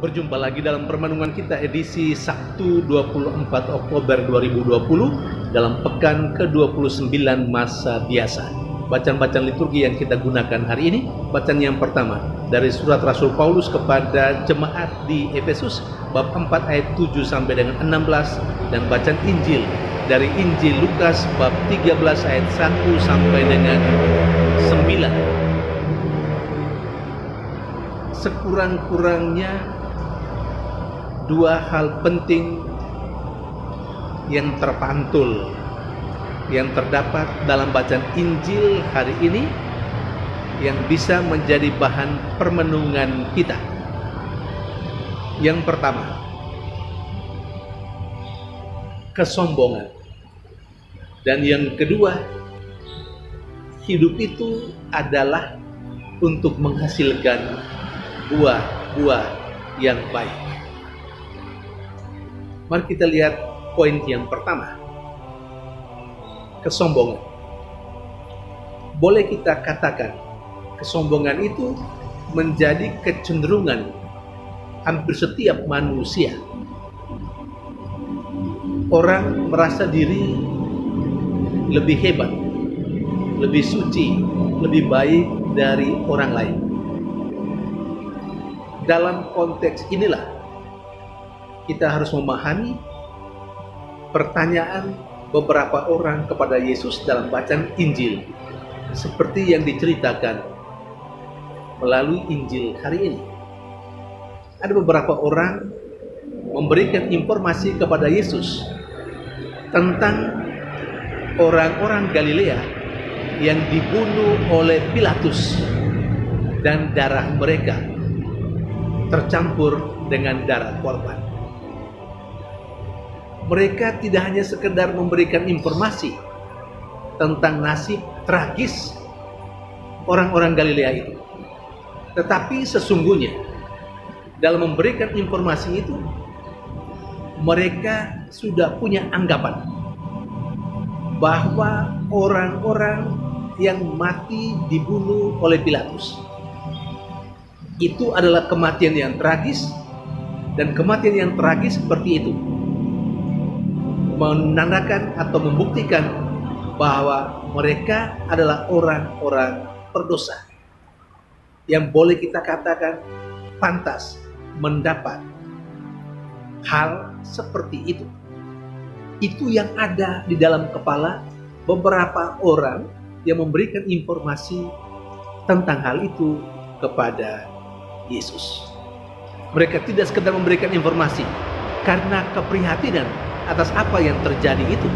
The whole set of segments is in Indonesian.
Berjumpa lagi dalam permenungan kita edisi Sabtu 24 Oktober 2020 dalam pekan ke-29 masa biasa. Bacaan-bacaan liturgi yang kita gunakan hari ini, bacaan yang pertama dari surat Rasul Paulus kepada jemaat di Efesus bab 4 ayat 7 sampai dengan 16, dan bacaan Injil dari Injil Lukas bab 13 ayat 1 sampai dengan 9. Sekurang-kurangnya dua hal penting yang terpantul yang terdapat dalam bacaan Injil hari ini yang bisa menjadi bahan permenungan kita. Yang pertama, kesombongan. Dan yang kedua, hidup itu adalah untuk menghasilkan buah-buah yang baik. Mari kita lihat poin yang pertama. Kesombongan. Boleh kita katakan kesombongan itu menjadi kecenderungan hampir setiap manusia. Orang merasa diri lebih hebat, lebih suci, lebih baik dari orang lain. Dalam konteks inilah kita harus memahami pertanyaan beberapa orang kepada Yesus dalam bacaan Injil, seperti yang diceritakan melalui Injil hari ini. Ada beberapa orang memberikan informasi kepada Yesus tentang orang-orang Galilea yang dibunuh oleh Pilatus dan darah mereka tercampur dengan darah korban. Mereka tidak hanya sekedar memberikan informasi tentang nasib tragis orang-orang Galilea itu, tetapi sesungguhnya dalam memberikan informasi itu mereka sudah punya anggapan bahwa orang-orang yang mati dibunuh oleh Pilatus itu adalah kematian yang tragis, dan kematian yang tragis seperti itu menandakan atau membuktikan bahwa mereka adalah orang-orang berdosa yang boleh kita katakan pantas mendapat hal seperti itu. Itu yang ada di dalam kepala beberapa orang yang memberikan informasi tentang hal itu kepada Yesus. Mereka tidak sekedar memberikan informasi karena keprihatinan atas apa yang terjadi itu,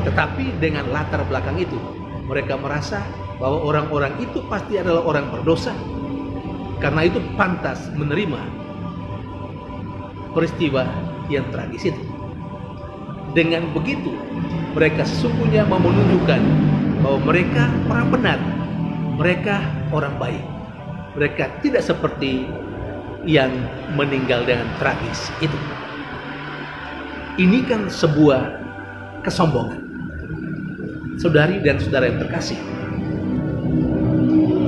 tetapi dengan latar belakang itu mereka merasa bahwa orang-orang itu pasti adalah orang berdosa, karena itu pantas menerima peristiwa yang tragis itu. Dengan begitu mereka sesungguhnya mau menunjukkan bahwa mereka orang benar, mereka orang baik, mereka tidak seperti yang meninggal dengan tragis itu. Ini kan sebuah kesombongan. Saudari dan saudara yang terkasih,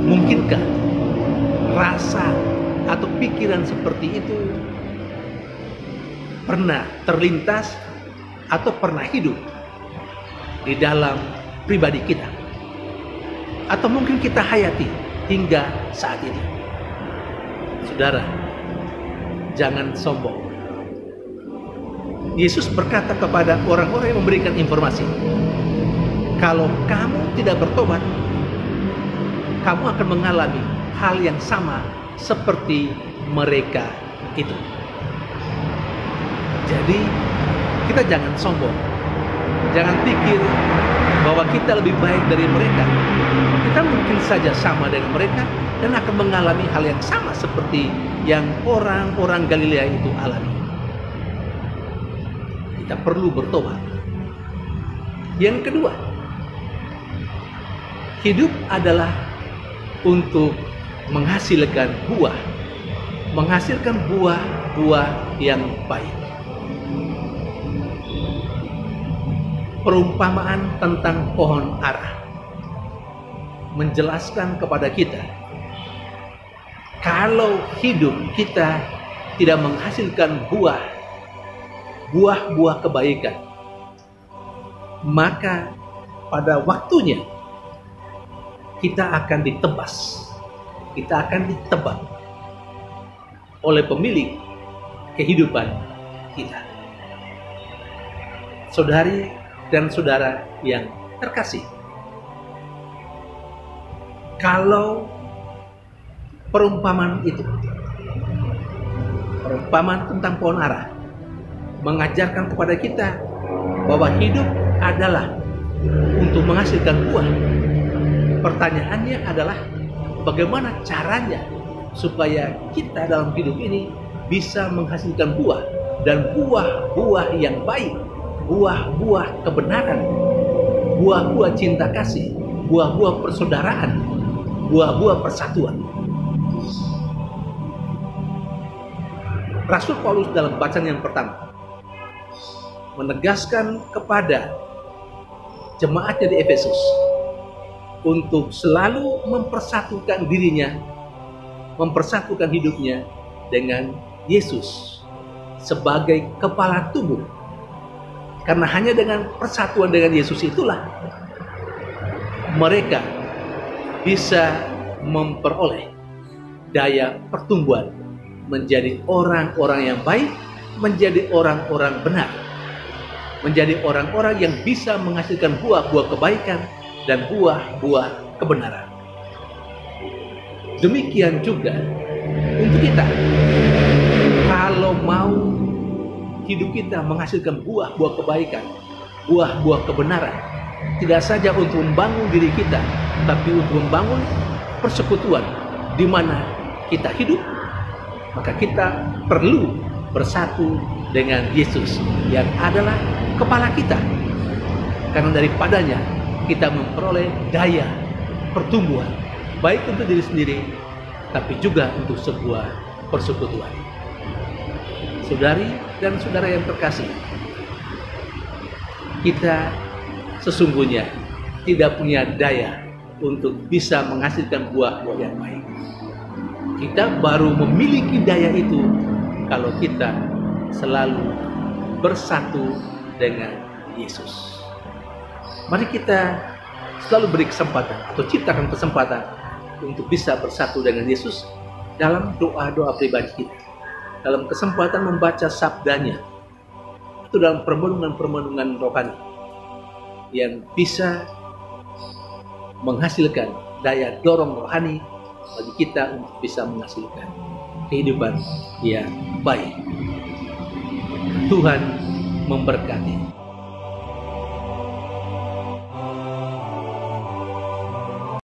mungkinkah rasa atau pikiran seperti itu pernah terlintas atau pernah hidup di dalam pribadi kita? Atau mungkin kita hayati hingga saat ini? Saudara, jangan sombong. Yesus berkata kepada orang-orang yang memberikan informasi, kalau kamu tidak bertobat, kamu akan mengalami hal yang sama seperti mereka itu. Jadi kita jangan sombong, jangan pikir bahwa kita lebih baik dari mereka. Kita mungkin saja sama dengan mereka dan akan mengalami hal yang sama seperti yang orang-orang Galilea itu alami. Kita perlu bertobat. Yang kedua, hidup adalah untuk menghasilkan buah yang baik. Perumpamaan tentang pohon ara menjelaskan kepada kita kalau hidup kita tidak menghasilkan buah-buah kebaikan, maka pada waktunya kita akan ditebas, kita akan ditebang oleh pemilik kehidupan kita. Saudari dan saudara yang terkasih, kalau perumpamaan itu, perumpamaan tentang pohon ara, mengajarkan kepada kita bahwa hidup adalah untuk menghasilkan buah. Pertanyaannya adalah bagaimana caranya supaya kita dalam hidup ini bisa menghasilkan buah, dan buah-buah yang baik, buah-buah kebenaran, buah-buah cinta kasih, buah-buah persaudaraan, buah-buah persatuan. Rasul Paulus dalam bacaan yang pertama menegaskan kepada jemaatnya di Efesus untuk selalu mempersatukan dirinya, mempersatukan hidupnya dengan Yesus sebagai kepala tubuh. Karena hanya dengan persatuan dengan Yesus itulah mereka bisa memperoleh daya pertumbuhan menjadi orang-orang yang baik, menjadi orang-orang benar, menjadi orang-orang yang bisa menghasilkan buah-buah kebaikan dan buah-buah kebenaran. Demikian juga untuk kita, kalau mau hidup kita menghasilkan buah-buah kebaikan, buah-buah kebenaran, tidak saja untuk membangun diri kita, tapi untuk membangun persekutuan di mana kita hidup, maka kita perlu bersatu dengan Yesus yang adalah kepala kita. Karena daripadanya kita memperoleh daya pertumbuhan, baik untuk diri sendiri, tapi juga untuk sebuah persekutuan. Saudari dan saudara yang terkasih, kita sesungguhnya tidak punya daya untuk bisa menghasilkan buah-buah yang baik. Kita baru memiliki daya itu kalau kita selalu bersatu dengan Yesus. Mari kita selalu beri kesempatan atau ciptakan kesempatan untuk bisa bersatu dengan Yesus dalam doa-doa pribadi kita, dalam kesempatan membaca sabdanya, itu dalam permenungan-permenungan rohani yang bisa menghasilkan daya dorong rohani bagi kita untuk bisa menghasilkan kehidupan yang baik. Tuhan memberkati.